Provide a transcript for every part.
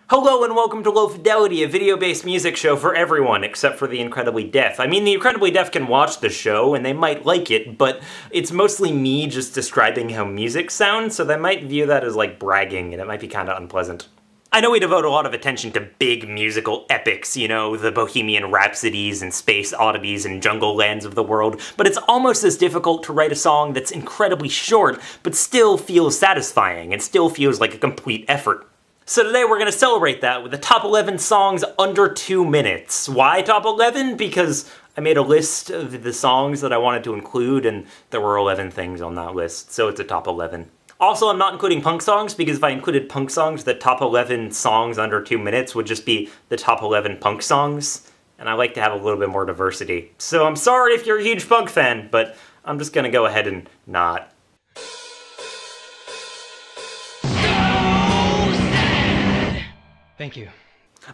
Hello and welcome to Low Fidelity, a video-based music show for everyone except for the incredibly deaf. I mean, the incredibly deaf can watch the show and they might like it, but it's mostly me just describing how music sounds, so they might view that as like bragging and it might be kinda unpleasant. I know we devote a lot of attention to big musical epics, you know, the Bohemian Rhapsodies and Space Oddities and Jungle Lands of the world, but it's almost as difficult to write a song that's incredibly short, but still feels satisfying and still feels like a complete effort. So today we're going to celebrate that with the top 11 songs under 2 minutes. Why top 11? Because I made a list of the songs that I wanted to include and there were 11 things on that list, so it's a top 11. Also, I'm not including punk songs because if I included punk songs, the top 11 songs under 2 minutes would just be the top 11 punk songs, and I like to have a little bit more diversity. So I'm sorry if you're a huge punk fan, but I'm just going to go ahead and not. Thank you.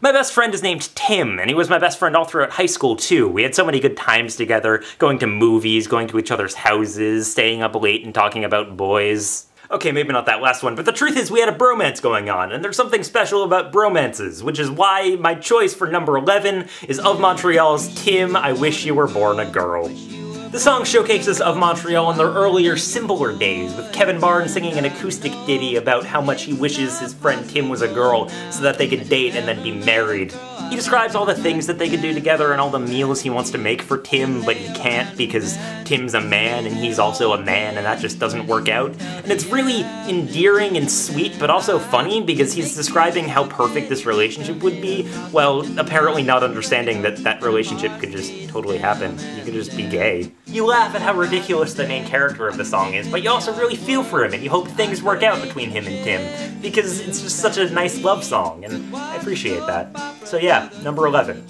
My best friend is named Tim, and he was my best friend all throughout high school too. We had so many good times together, going to movies, going to each other's houses, staying up late and talking about boys. Okay, maybe not that last one, but the truth is we had a bromance going on, and there's something special about bromances, which is why my choice for number 11 is Of Montreal's Tim, I Wish You Were Born a Girl. The song showcases Of Montreal in their earlier, simpler days, with Kevin Barnes singing an acoustic ditty about how much he wishes his friend Tim was a girl so that they could date and then be married. He describes all the things that they could do together and all the meals he wants to make for Tim, but he can't because Tim's a man and he's also a man and that just doesn't work out. And it's really endearing and sweet, but also funny because he's describing how perfect this relationship would be, while apparently not understanding that that relationship could just totally happen. You could just be gay. You laugh at how ridiculous the main character of the song is, but you also really feel for him and you hope things work out between him and Tim, because it's just such a nice love song, and I appreciate that. So yeah, number 11.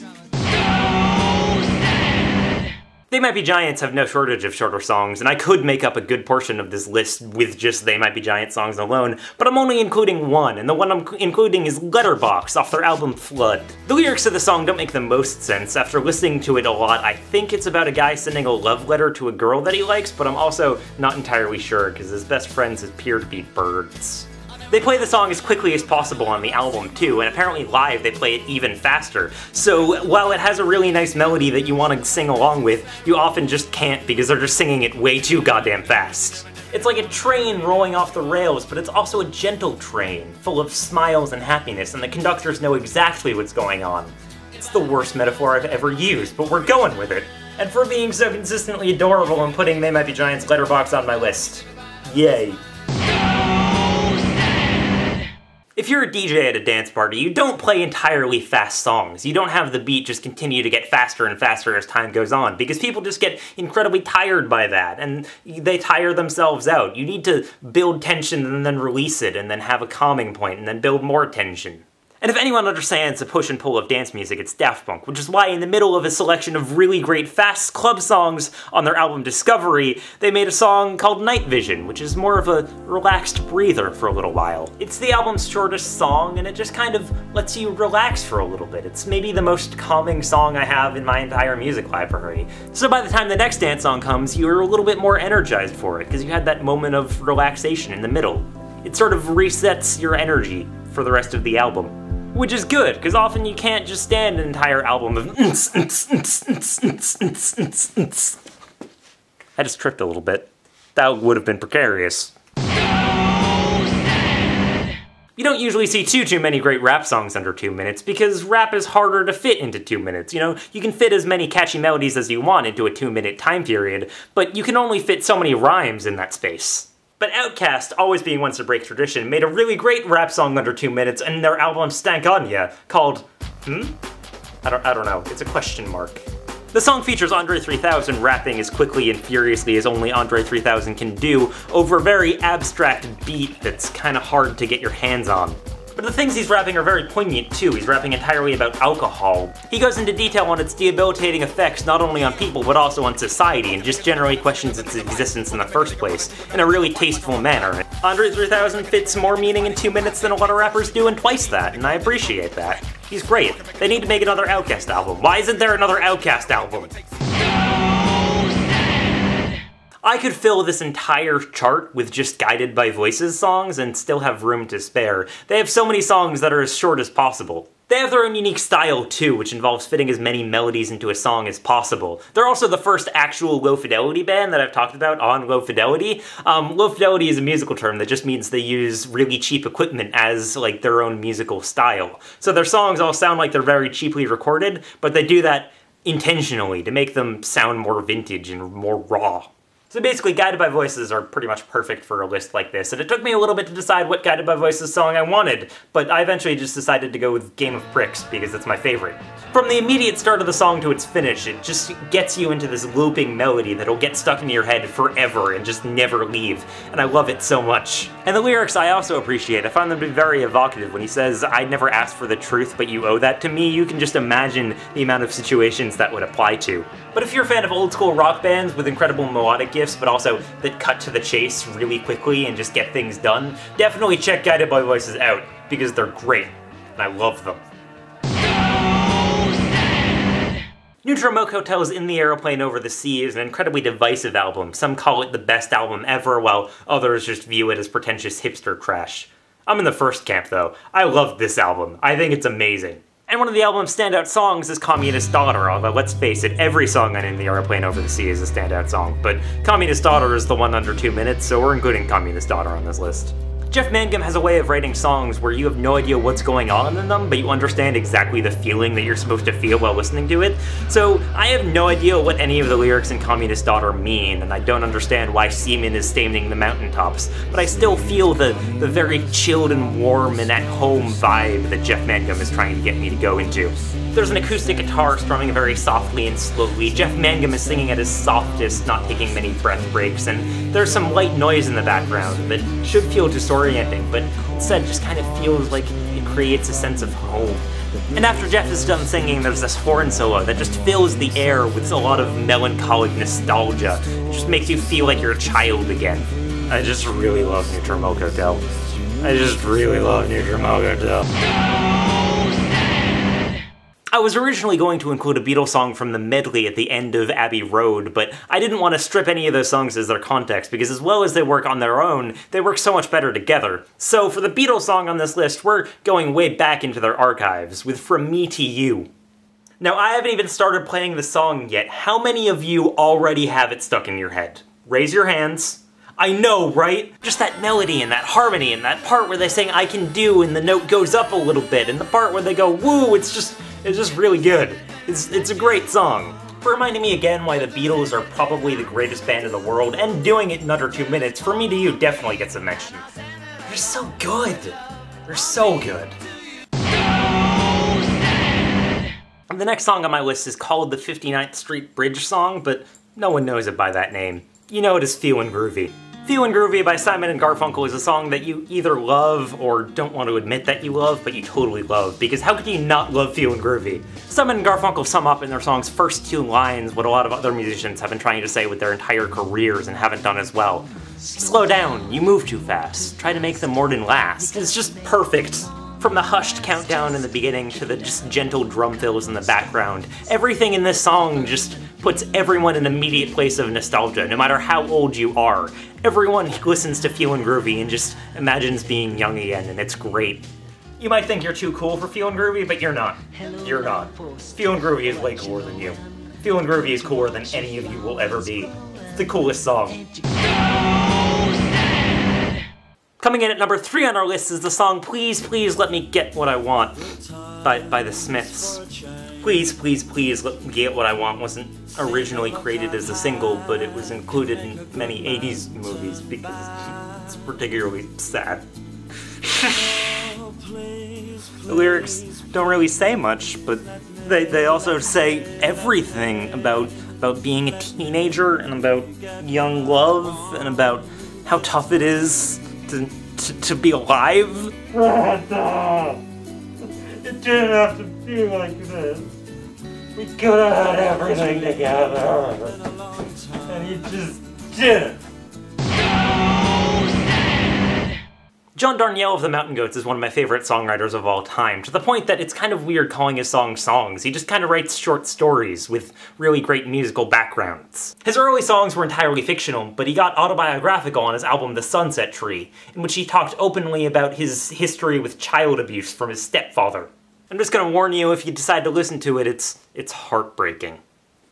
They Might Be Giants have no shortage of shorter songs, and I could make up a good portion of this list with just They Might Be Giant songs alone, but I'm only including one, and the one I'm including is Letterbox off their album Flood. The lyrics of the song don't make the most sense. After listening to it a lot, I think it's about a guy sending a love letter to a girl that he likes, but I'm also not entirely sure because his best friends appear to be birds. They play the song as quickly as possible on the album too, and apparently live they play it even faster. So while it has a really nice melody that you want to sing along with, you often just can't because they're just singing it way too goddamn fast. It's like a train rolling off the rails, but it's also a gentle train, full of smiles and happiness, and the conductors know exactly what's going on. It's the worst metaphor I've ever used, but we're going with it. And for being so consistently adorable, I'm putting They Might Be Giants' Letterbox on my list. Yay. If you're a DJ at a dance party, you don't play entirely fast songs. You don't have the beat just continue to get faster and faster as time goes on, because people just get incredibly tired by that, and they tire themselves out. You need to build tension and then release it, and then have a calming point, and then build more tension. And if anyone understands the push and pull of dance music, it's Daft Punk, which is why in the middle of a selection of really great fast club songs on their album Discovery, they made a song called Night Vision, which is more of a relaxed breather for a little while. It's the album's shortest song, and it just kind of lets you relax for a little bit. It's maybe the most calming song I have in my entire music library. So by the time the next dance song comes, you're a little bit more energized for it, because you had that moment of relaxation in the middle. It sort of resets your energy for the rest of the album. Which is good, because often you can't just stand an entire album of I just tripped a little bit. That would have been precarious. You don't usually see too many great rap songs under 2 minutes, because rap is harder to fit into 2 minutes. You know, you can fit as many catchy melodies as you want into a 2-minute time period, but you can only fit so many rhymes in that space. But Outkast, always being ones to break tradition, made a really great rap song under 2 minutes in their album Stank On Ya, called, I don't know, it's a question mark. The song features Andre 3000 rapping as quickly and furiously as only Andre 3000 can do over a very abstract beat that's kinda hard to get your hands on. But the things he's rapping are very poignant too. He's rapping entirely about alcohol. He goes into detail on its debilitating effects not only on people but also on society, and just generally questions its existence in the first place, in a really tasteful manner. Andre 3000 fits more meaning in 2 minutes than a lot of rappers do, and twice that, and I appreciate that. He's great. They need to make another Outkast album. Why isn't there another Outkast album? I could fill this entire chart with just Guided by Voices songs and still have room to spare. They have so many songs that are as short as possible. They have their own unique style too, which involves fitting as many melodies into a song as possible. They're also the first actual low-fidelity band that I've talked about on Low Fidelity. Low Fidelity is a musical term that just means they use really cheap equipment as, like, their own musical style. So their songs all sound like they're very cheaply recorded, but they do that intentionally to make them sound more vintage and more raw. So basically, Guided by Voices are pretty much perfect for a list like this, and it took me a little bit to decide what Guided by Voices song I wanted, but I eventually just decided to go with Game of Pricks because it's my favorite. From the immediate start of the song to its finish, it just gets you into this looping melody that'll get stuck in your head forever and just never leave, and I love it so much. And the lyrics I also appreciate. I find them to be very evocative. When he says, "I never asked for the truth, but you owe that to me," you can just imagine the amount of situations that would apply to. But if you're a fan of old school rock bands with incredible melodic gifts, but also that cut to the chase really quickly and just get things done, definitely check Guided by Voices out, because they're great, and I love them. Neutral Milk Hotel's In the Aeroplane Over the Sea is an incredibly divisive album. Some call it the best album ever, while others just view it as pretentious hipster trash. I'm in the first camp, though. I love this album. I think it's amazing. And one of the album's standout songs is Communist Daughter, although let's face it, every song on In the Aeroplane Over the Sea is a standout song, but Communist Daughter is the one under 2 minutes, so we're including Communist Daughter on this list. Jeff Mangum has a way of writing songs where you have no idea what's going on in them, but you understand exactly the feeling that you're supposed to feel while listening to it. So I have no idea what any of the lyrics in Communist Daughter mean, and I don't understand why seamen is staining the mountaintops, but I still feel the very chilled and warm and at-home vibe that Jeff Mangum is trying to get me to go into. There's an acoustic guitar strumming very softly and slowly. Jeff Mangum is singing at his softest, not taking many breath breaks, and there's some light noise in the background that should feel disorienting, but instead just kind of feels like it creates a sense of home. And after Jeff is done singing, there's this horn solo that just fills the air with a lot of melancholic nostalgia. It just makes you feel like you're a child again. I just really love Neutral Milk Hotel. I just really love Neutral Milk Hotel. I was originally going to include a Beatles song from the medley at the end of Abbey Road, but I didn't want to strip any of those songs as their context, because as well as they work on their own, they work so much better together. So for the Beatles song on this list, we're going way back into their archives, with From Me to You. Now, I haven't even started playing the song yet. How many of you already have it stuck in your head? Raise your hands. I know, right? Just that melody and that harmony and that part where they sing "I can do" and the note goes up a little bit, and the part where they go "woo," it's just really good. It's a great song. For reminding me again why the Beatles are probably the greatest band in the world, and doing it in under 2 minutes, From Me to You definitely gets a mention. They're so good. They're so good. And the next song on my list is called the 59th Street Bridge song, but no one knows it by that name. You know it as Feelin Groovy. Feelin Groovy by Simon and Garfunkel is a song that you either love or don't want to admit that you love, but you totally love, because how could you not love Feelin Groovy? Simon and Garfunkel sum up in their song's first 2 lines what a lot of other musicians have been trying to say with their entire careers and haven't done as well. Slow down, you move too fast, try to make them more than last. It's just perfect. From the hushed countdown in the beginning to the just gentle drum fills in the background, everything in this song just puts everyone in an immediate place of nostalgia, no matter how old you are. Everyone listens to Feelin Groovy and just imagines being young again, and it's great. You might think you're too cool for Feelin Groovy, but you're not. You're not. Feelin Groovy is way cooler than you. Feelin Groovy is cooler than any of you will ever be. It's the coolest song. Coming in at number 3 on our list is the song Please, Please Let Me Get What I Want by the Smiths. Please, Please, Please Let Me Get What I Want wasn't originally created as a single, but it was included in many 80s movies because it's particularly sad. The lyrics don't really say much, but they also say everything about being a teenager and about young love and about how tough it is to be alive. It didn't have to be like this. We could have had everything together. And you just didn't. John Darnielle of the Mountain Goats is one of my favorite songwriters of all time, to the point that it's kind of weird calling his songs songs. He just kind of writes short stories with really great musical backgrounds. His early songs were entirely fictional, but he got autobiographical on his album The Sunset Tree, in which he talked openly about his history with child abuse from his stepfather. I'm just gonna warn you, if you decide to listen to it, it's heartbreaking.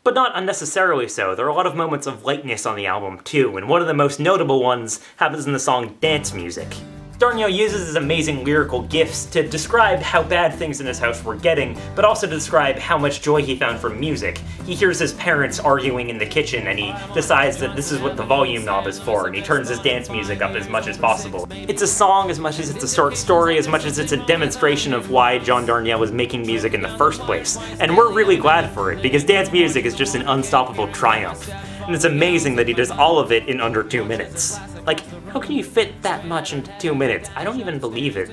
But not unnecessarily so. There are a lot of moments of lightness on the album too, and one of the most notable ones happens in the song Dance Music. Darnielle uses his amazing lyrical gifts to describe how bad things in his house were getting, but also to describe how much joy he found from music. He hears his parents arguing in the kitchen, and he decides that this is what the volume knob is for, and he turns his dance music up as much as possible. It's a song as much as it's a short story, as much as it's a demonstration of why John Darnielle was making music in the first place. And we're really glad for it, because dance music is just an unstoppable triumph. And it's amazing that he does all of it in under 2 minutes. Like, how can you fit that much into 2 minutes? I don't even believe it.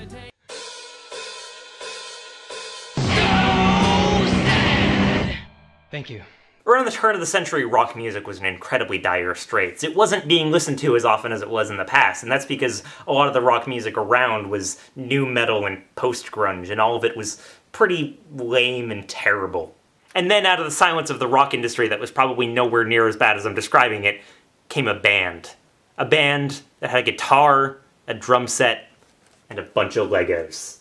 Thank you. Around the turn of the century, rock music was in incredibly dire straits. It wasn't being listened to as often as it was in the past, and that's because a lot of the rock music around was nu metal and post-grunge, and all of it was pretty lame and terrible. And then out of the silence of the rock industry that was probably nowhere near as bad as I'm describing it, came a band. A band that had a guitar, a drum set, and a bunch of Legos.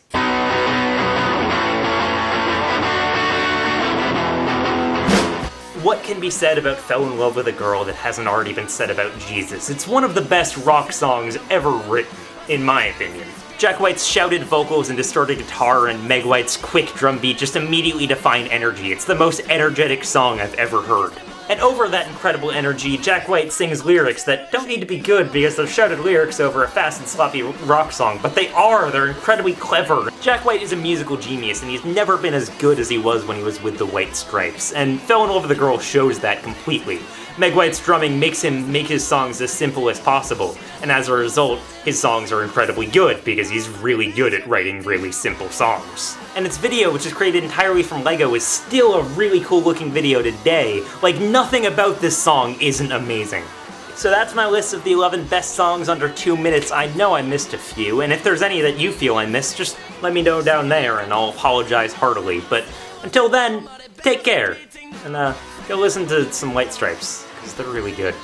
What can be said about Fell in Love with a Girl that hasn't already been said about Jesus? It's one of the best rock songs ever written, in my opinion. Jack White's shouted vocals and distorted guitar and Meg White's quick drum beat just immediately define energy. It's the most energetic song I've ever heard. And over that incredible energy, Jack White sings lyrics that don't need to be good because they're shouted lyrics over a fast and sloppy rock song, but they're incredibly clever. Jack White is a musical genius, and he's never been as good as he was when he was with the White Stripes, and Fell in Love with a Girl shows that completely. Meg White's drumming makes him make his songs as simple as possible, and as a result, his songs are incredibly good because he's really good at writing really simple songs. And its video, which is created entirely from Lego, is still a really cool looking video today. Like, nothing about this song isn't amazing. So that's my list of the 11 best songs under 2 minutes. I know I missed a few, and if there's any that you feel I missed, just let me know down there and I'll apologize heartily. But until then, take care, and go listen to some White Stripes, because they're really good.